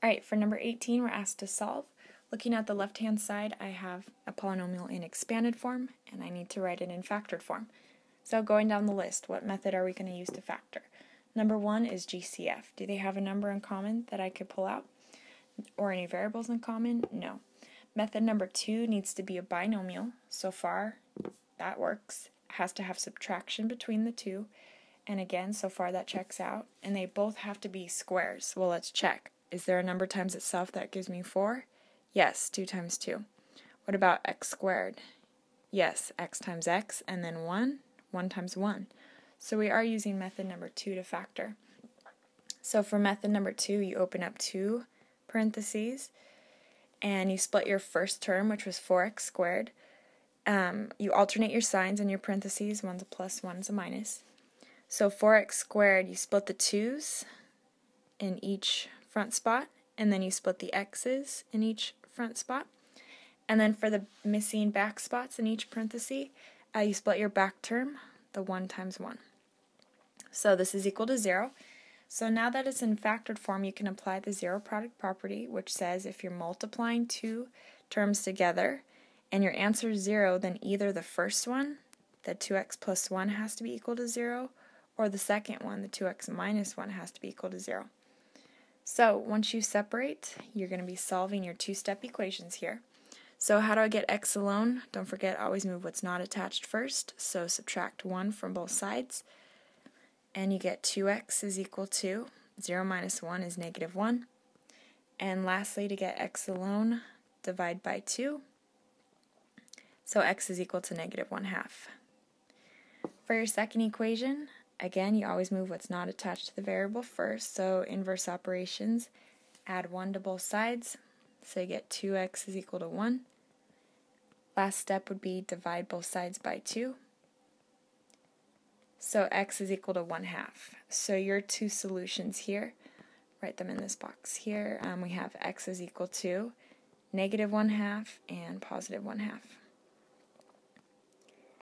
Alright, for number 18, we're asked to solve. Looking at the left-hand side, I have a polynomial in expanded form, and I need to write it in factored form. So going down the list, what method are we going to use to factor? Number 1 is GCF. Do they have a number in common that I could pull out? Or any variables in common? No. Method number 2 needs to be a binomial. So far, that works. It has to have subtraction between the two. And again, so far that checks out. And they both have to be squares. Well, let's check. Is there a number times itself that gives me 4? Yes, 2 times 2. What about x squared? Yes, x times x, and then 1 times 1. So we are using method number 2 to factor. So for method number 2, you open up 2 parentheses, and you split your first term, which was 4x squared. You alternate your signs in your parentheses, one's a plus, one's a minus. So 4x squared, you split the 2's in each front spot, and then you split the x's in each front spot. And then for the missing back spots in each parenthesis, you split your back term, the 1 times 1. So this is equal to 0. So now that it's in factored form, you can apply the zero product property, which says if you're multiplying two terms together and your answer is 0, then either the first one, the 2x plus 1, has to be equal to 0, or the second one, the 2x minus 1, has to be equal to 0. So once you separate, you're going to be solving your two-step equations here. So how do I get x alone? Don't forget, always move what's not attached first. So subtract 1 from both sides, and you get 2x is equal to 0 minus 1 is negative 1. And lastly, to get x alone, divide by 2. So x is equal to negative 1/2. For your second equation, again, you always move what's not attached to the variable first. So inverse operations, add 1 to both sides. So you get 2x is equal to 1. Last step would be divide both sides by 2. So x is equal to 1/2. So your two solutions here, write them in this box here. We have x is equal to negative 1/2 and positive 1/2.